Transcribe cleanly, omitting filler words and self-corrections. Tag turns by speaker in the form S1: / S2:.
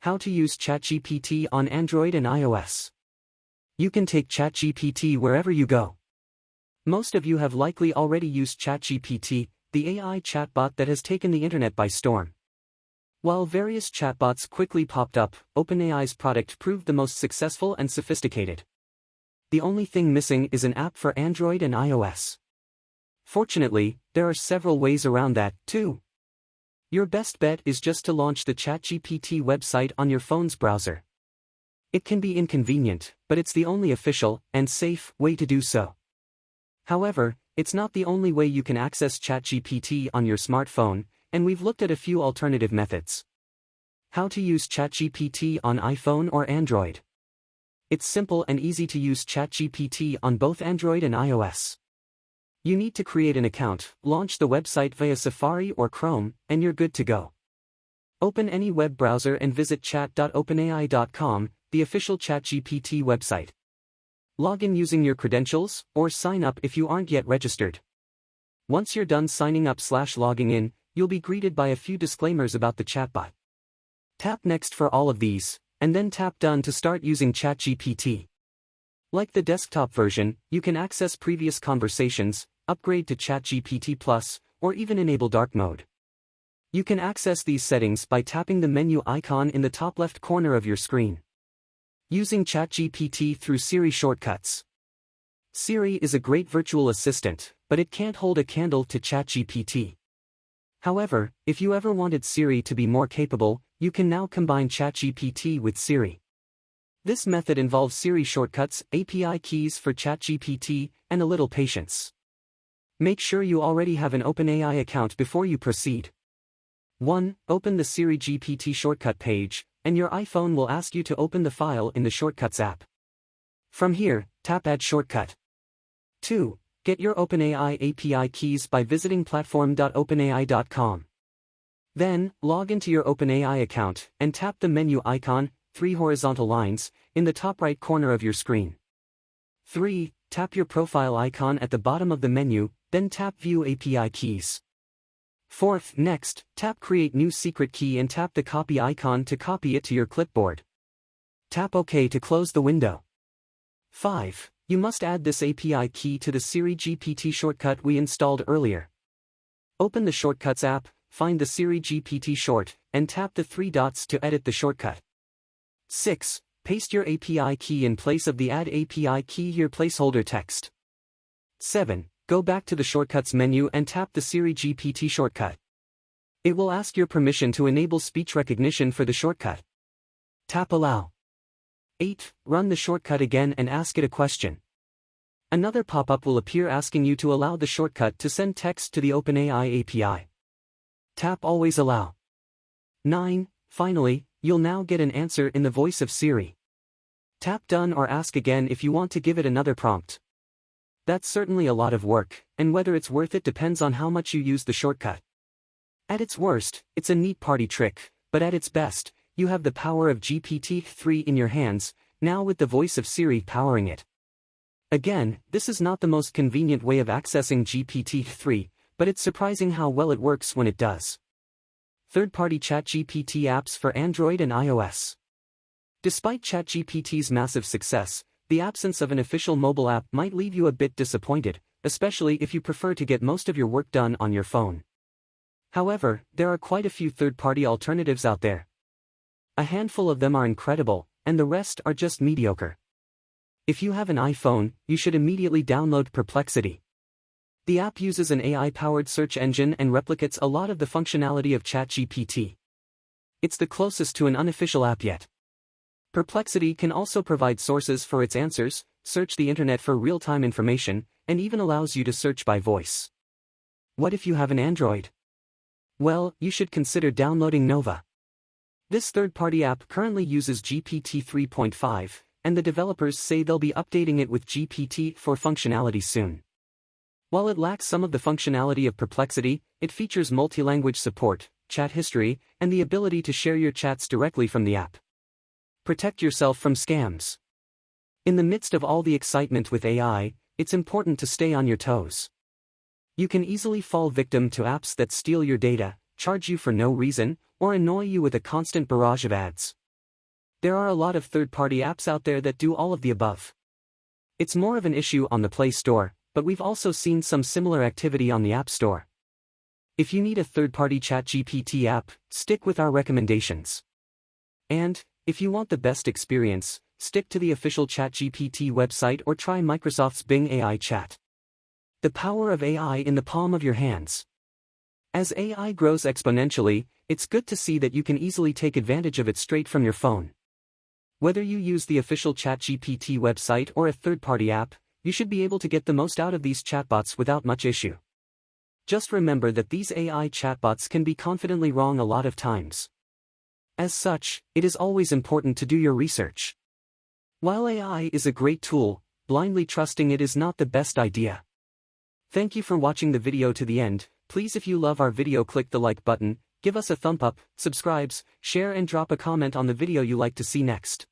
S1: How to use ChatGPT on Android and iOS. You can take ChatGPT wherever you go. Most of you have likely already used ChatGPT, the AI chatbot that has taken the internet by storm. While various chatbots quickly popped up, OpenAI's product proved the most successful and sophisticated. The only thing missing is an app for Android and iOS. Fortunately, there are several ways around that, too. Your best bet is just to launch the ChatGPT website on your phone's browser. It can be inconvenient, but it's the only official and safe way to do so. However, it's not the only way you can access ChatGPT on your smartphone, and we've looked at a few alternative methods. How to use ChatGPT on iPhone or Android. It's simple and easy to use ChatGPT on both Android and iOS. You need to create an account, launch the website via Safari or Chrome, and you're good to go. Open any web browser and visit chat.openai.com, the official ChatGPT website. Log in using your credentials, or sign up if you aren't yet registered. Once you're done signing up/logging in, you'll be greeted by a few disclaimers about the chatbot. Tap Next for all of these, and then tap Done to start using ChatGPT. Like the desktop version, you can access previous conversations, upgrade to ChatGPT Plus, or even enable dark mode. You can access these settings by tapping the menu icon in the top left corner of your screen. Using ChatGPT through Siri shortcuts. Siri is a great virtual assistant, but it can't hold a candle to ChatGPT. However, if you ever wanted Siri to be more capable, you can now combine ChatGPT with Siri. This method involves Siri shortcuts, API keys for ChatGPT, and a little patience. Make sure you already have an OpenAI account before you proceed. 1. Open the Siri GPT shortcut page, and your iPhone will ask you to open the file in the Shortcuts app. From here, tap Add Shortcut. 2. Get your OpenAI API keys by visiting platform.openai.com. Then, log into your OpenAI account, and tap the menu icon, 3 horizontal lines, in the top right corner of your screen. 3. Tap your profile icon at the bottom of the menu, then tap View API Keys. 4th, next, tap Create New Secret Key and tap the copy icon to copy it to your clipboard. Tap OK to close the window. 5. You must add this API key to the Siri GPT shortcut we installed earlier. Open the Shortcuts app, find the Siri GPT short, and tap the 3 dots to edit the shortcut. 6. Paste your API key in place of the Add API Key here placeholder text. 7. Go back to the Shortcuts menu and tap the Siri GPT shortcut. It will ask your permission to enable speech recognition for the shortcut. Tap Allow. 8. Run the shortcut again and ask it a question. Another pop-up will appear asking you to allow the shortcut to send text to the OpenAI API. Tap Always Allow. 9. Finally, you'll now get an answer in the voice of Siri. Tap Done or ask again if you want to give it another prompt. That's certainly a lot of work, and whether it's worth it depends on how much you use the shortcut. At its worst, it's a neat party trick, but at its best, you have the power of GPT-3 in your hands, now with the voice of Siri powering it. Again, this is not the most convenient way of accessing GPT-3, but it's surprising how well it works when it does. Third-party ChatGPT apps for Android and iOS. Despite ChatGPT's massive success, the absence of an official mobile app might leave you a bit disappointed, especially if you prefer to get most of your work done on your phone. However, there are quite a few third-party alternatives out there. A handful of them are incredible, and the rest are just mediocre. If you have an iPhone, you should immediately download Perplexity. The app uses an AI-powered search engine and replicates a lot of the functionality of ChatGPT. It's the closest to an unofficial app yet. Perplexity can also provide sources for its answers, search the internet for real-time information, and even allows you to search by voice. What if you have an Android? Well, you should consider downloading Nova. This third-party app currently uses GPT 3.5, and the developers say they'll be updating it with GPT-4 functionality soon. While it lacks some of the functionality of Perplexity, it features multi-language support, chat history, and the ability to share your chats directly from the app. Protect yourself from scams. In the midst of all the excitement with AI, it's important to stay on your toes. You can easily fall victim to apps that steal your data, charge you for no reason, or annoy you with a constant barrage of ads. There are a lot of third-party apps out there that do all of the above. It's more of an issue on the Play Store, but we've also seen some similar activity on the App Store. If you need a third-party ChatGPT app, stick with our recommendations. And, if you want the best experience, stick to the official ChatGPT website or try Microsoft's Bing AI Chat. The power of AI in the palm of your hands. As AI grows exponentially, it's good to see that you can easily take advantage of it straight from your phone. Whether you use the official ChatGPT website or a third-party app, you should be able to get the most out of these chatbots without much issue. Just remember that these AI chatbots can be confidently wrong a lot of times. As such, it is always important to do your research. While AI is a great tool, blindly trusting it is not the best idea. Thank you for watching the video to the end. Please, if you love our video, click the like button, give us a thumb up, subscribe, share and drop a comment on the video you like to see next.